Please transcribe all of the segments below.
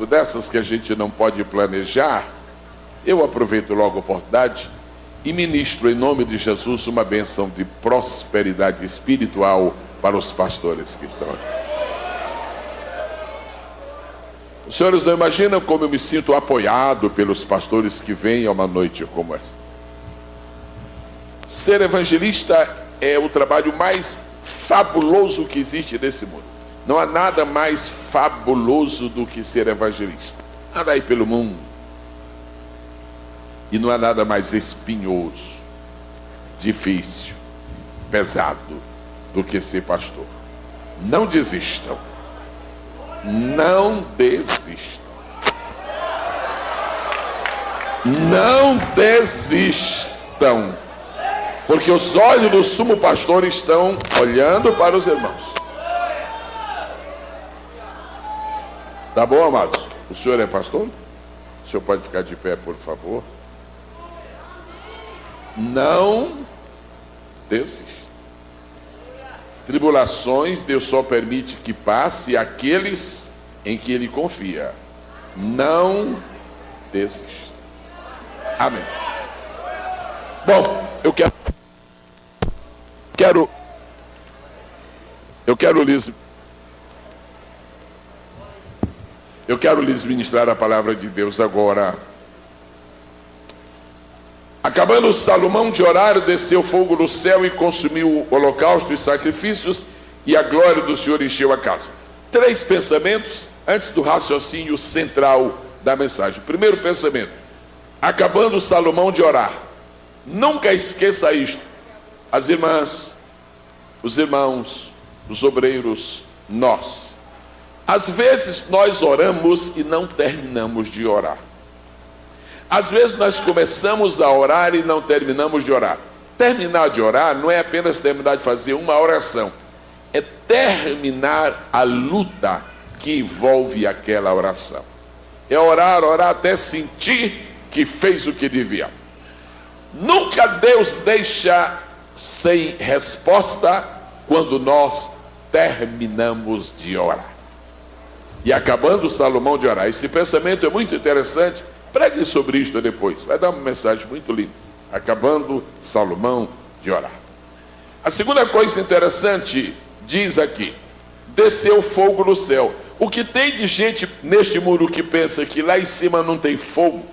dessas que a gente não pode planejar, eu aproveito logo a oportunidade e ministro em nome de Jesus uma bênção de prosperidade espiritual para os pastores que estão aqui. Os senhores não imaginam como eu me sinto apoiado pelos pastores que vêm a uma noite como esta. Ser evangelista é o trabalho mais fabuloso que existe nesse mundo. Não há nada mais fabuloso do que ser evangelista. Anda aí pelo mundo. E não há nada mais espinhoso, difícil, pesado do que ser pastor. Não desistam. Não desistam. Não desistam. Porque os olhos do sumo pastor estão olhando para os irmãos. Tá bom, amados? O senhor é pastor? O senhor pode ficar de pé, por favor? Não desista. Tribulações Deus só permite que passe aqueles em que Ele confia. Não desista. Amém. Bom, eu quero lhes ministrar a palavra de Deus agora. Acabando Salomão de orar, desceu fogo do céu e consumiu o holocausto e sacrifícios, e a glória do Senhor encheu a casa. 3 pensamentos antes do raciocínio central da mensagem. Primeiro pensamento: acabando Salomão de orar. Nunca esqueça isto. As irmãs, os irmãos, os obreiros, nós. Às vezes nós oramos e não terminamos de orar. Às vezes nós começamos a orar e não terminamos de orar. Terminar de orar não é apenas terminar de fazer uma oração. É terminar a luta que envolve aquela oração. É orar até sentir que fez o que devia. Nunca Deus deixa sem resposta quando nós terminamos de orar. E acabando Salomão de orar. Esse pensamento é muito interessante. Pregue sobre isto depois. Vai dar uma mensagem muito linda. Acabando Salomão de orar. A segunda coisa interessante diz aqui: desceu fogo no céu. O que tem de gente neste mundo que pensa que lá em cima não tem fogo?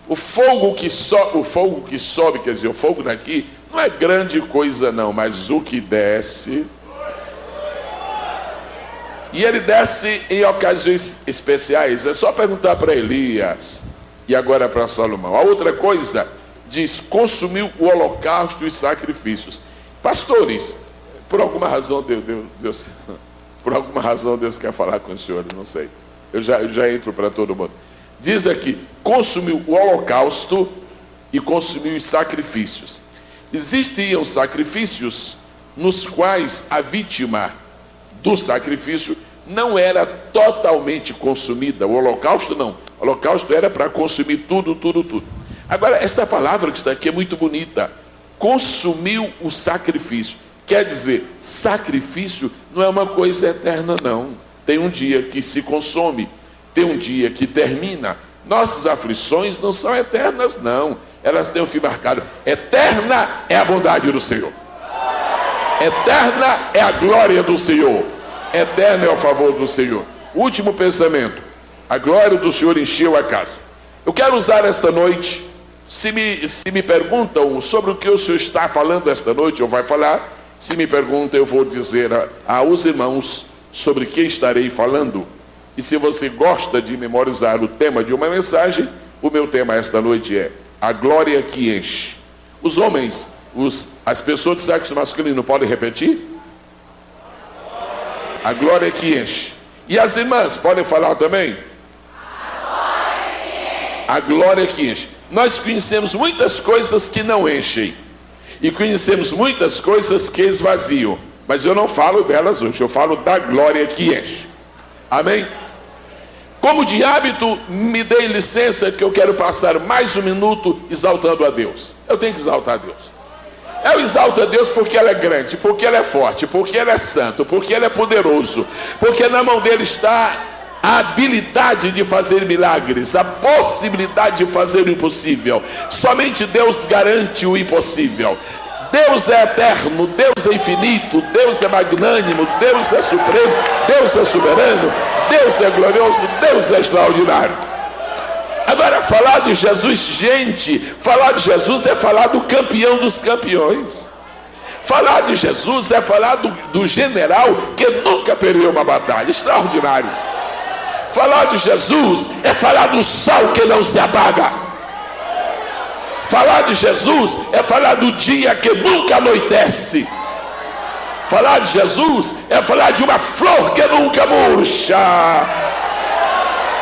O fogo que sobe, quer dizer, o fogo daqui não é grande coisa não, mas o que desce, e ele desce em ocasiões especiais. É só perguntar para Elias e agora para Salomão. A outra coisa diz: consumiu o holocausto e sacrifícios. Pastores, por alguma razão Deus quer falar com os senhores, não sei. Eu já entro para todo mundo. Diz aqui: consumiu o holocausto e consumiu os sacrifícios. Existiam sacrifícios nos quais a vítima do sacrifício não era totalmente consumida. O holocausto não. O holocausto era para consumir tudo. Agora, esta palavra que está aqui é muito bonita. Consumiu o sacrifício. Quer dizer, sacrifício não é uma coisa eterna, não. Tem um dia que se consome, tem um dia que termina. Nossas aflições não são eternas, não. Elas têm um fim marcado. Eterna é a bondade do Senhor. Eterna é a glória do Senhor. Eterno é o favor do Senhor. Último pensamento: a glória do Senhor encheu a casa. Eu quero usar esta noite, se me perguntam sobre o que o Senhor está falando esta noite, ou vai falar, se me perguntam, eu vou dizer aos irmãos sobre que estarei falando. E se você gosta de memorizar o tema de uma mensagem, o meu tema esta noite é a glória que enche. Os homens, as pessoas de sexo masculino podem repetir? A glória que enche. E as irmãs podem falar também? A glória que enche. Nós conhecemos muitas coisas que não enchem. E conhecemos muitas coisas que esvaziam. Mas eu não falo delas hoje, eu falo da glória que enche. Amém? Como de hábito, me dê licença que eu quero passar mais um minuto exaltando a Deus. Eu tenho que exaltar a Deus. Eu exalto a Deus porque Ele é grande, porque Ele é forte, porque Ele é santo, porque Ele é poderoso, porque na mão dEle está a habilidade de fazer milagres, a possibilidade de fazer o impossível. Somente Deus garante o impossível. Deus é eterno, Deus é infinito, Deus é magnânimo, Deus é supremo, Deus é soberano, Deus é glorioso, Deus é extraordinário. Agora, falar de Jesus, gente, falar de Jesus é falar do campeão dos campeões. Falar de Jesus é falar do general que nunca perdeu uma batalha. Extraordinário. Falar de Jesus é falar do sol que não se apaga. Falar de Jesus é falar do dia que nunca anoitece. Falar de Jesus é falar de uma flor que nunca murcha.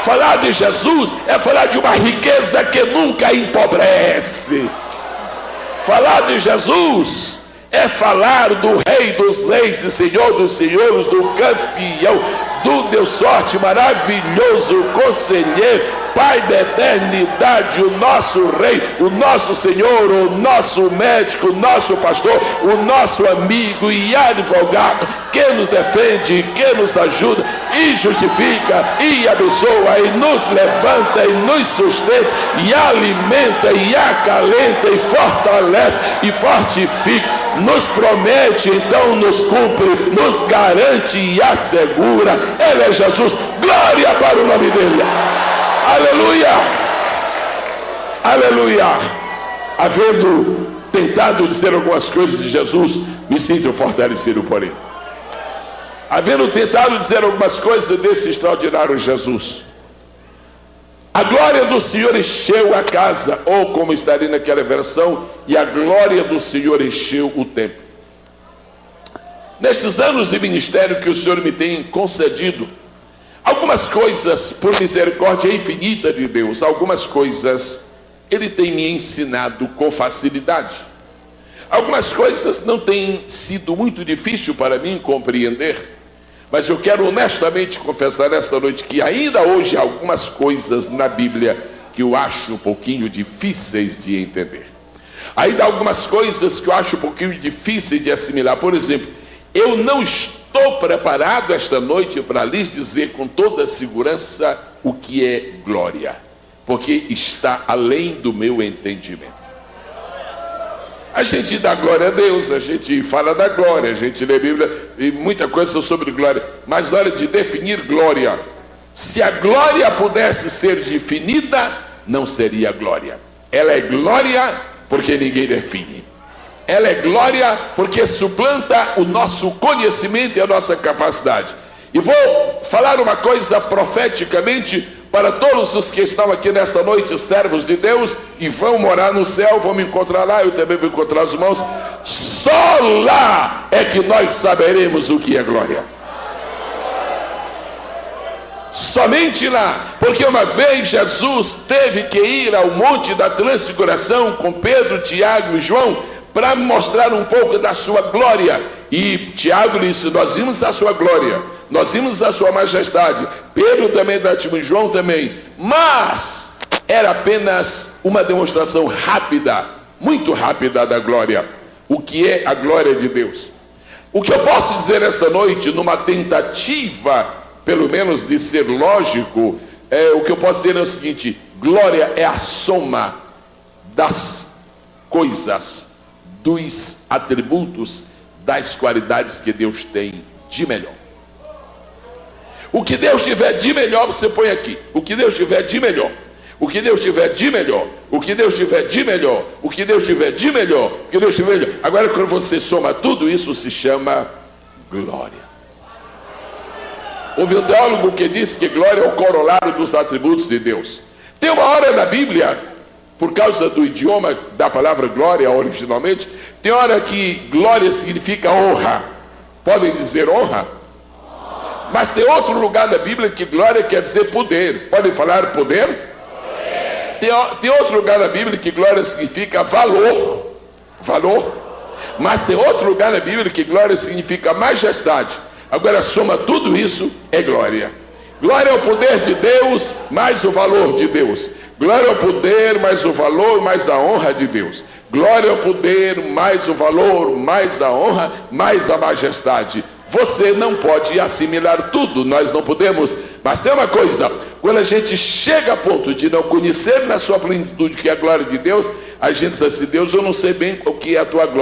Falar de Jesus é falar de uma riqueza que nunca empobrece. Falar de Jesus é falar do Rei dos Reis e Senhor dos Senhores, do campeão, do Deus forte, maravilhoso, conselheiro, Pai da eternidade, o nosso Rei, o nosso Senhor, o nosso médico, o nosso pastor, o nosso amigo e advogado, que nos defende, que nos ajuda e justifica e abençoa e nos levanta e nos sustenta e alimenta e acalenta e fortalece e fortifica, nos promete, então nos cumpre, nos garante e assegura. Ele é Jesus. Glória para o nome dele. Aleluia, aleluia. Havendo tentado dizer algumas coisas de Jesus, me sinto fortalecido por ele. Havendo tentado dizer algumas coisas desse extraordinário Jesus, a glória do Senhor encheu a casa, ou como está ali naquela versão, e a glória do Senhor encheu o templo. Nestes anos de ministério que o Senhor me tem concedido, algumas coisas, por misericórdia infinita de Deus, algumas coisas Ele tem me ensinado com facilidade. Algumas coisas não têm sido muito difícil para mim compreender, mas eu quero honestamente confessar nesta noite que ainda hoje há algumas coisas na Bíblia que eu acho um pouquinho difíceis de entender. Ainda há algumas coisas que eu acho um pouquinho difíceis de assimilar. Por exemplo, eu não estou preparado esta noite para lhes dizer com toda segurança o que é glória, porque está além do meu entendimento. A gente dá glória a Deus, a gente fala da glória, a gente lê a Bíblia e muita coisa sobre glória, mas na hora de definir glória, se a glória pudesse ser definida, não seria glória. Ela é glória porque ninguém define. Ela é glória porque suplanta o nosso conhecimento e a nossa capacidade. E vou falar uma coisa profeticamente para todos os que estão aqui nesta noite, servos de Deus, e vão morar no céu, vão me encontrar lá, eu também vou encontrar os irmãos. Só lá é que nós saberemos o que é glória. Somente lá, porque uma vez Jesus teve que ir ao Monte da Transfiguração com Pedro, Tiago e João, para mostrar um pouco da sua glória. E Tiago disse: nós vimos a sua glória, nós vimos a sua majestade. Pedro também, e João também. Mas era apenas uma demonstração rápida, muito rápida da glória. O que é a glória de Deus? O que eu posso dizer esta noite, numa tentativa, pelo menos de ser lógico, o que eu posso dizer é o seguinte: glória é a soma das coisas, dos atributos, das qualidades que Deus tem de melhor. O que Deus tiver de melhor, você põe aqui. O que Deus tiver de melhor. O que Deus tiver de melhor. O que Deus tiver de melhor. O que Deus tiver de melhor. O que Deus tiver de melhor. Agora, quando você soma tudo isso, se chama glória. Houve um teólogo que disse que glória é o corolário dos atributos de Deus. Tem uma hora na Bíblia, por causa do idioma da palavra glória originalmente, tem hora que glória significa honra. Podem dizer honra? Mas tem outro lugar da Bíblia que glória quer dizer poder. Podem falar poder? Tem outro lugar da Bíblia que glória significa valor. Valor. Mas tem outro lugar na Bíblia que glória significa majestade. Agora soma tudo isso, é glória. Glória é o poder de Deus, mais o valor de Deus. Glória é o poder, mais o valor, mais a honra de Deus. Glória é o poder, mais o valor, mais a honra, mais a majestade. Você não pode assimilar tudo, nós não podemos. Mas tem uma coisa, quando a gente chega a ponto de não conhecer na sua plenitude que é a glória de Deus, a gente diz assim: Deus, eu não sei bem o que é a tua glória.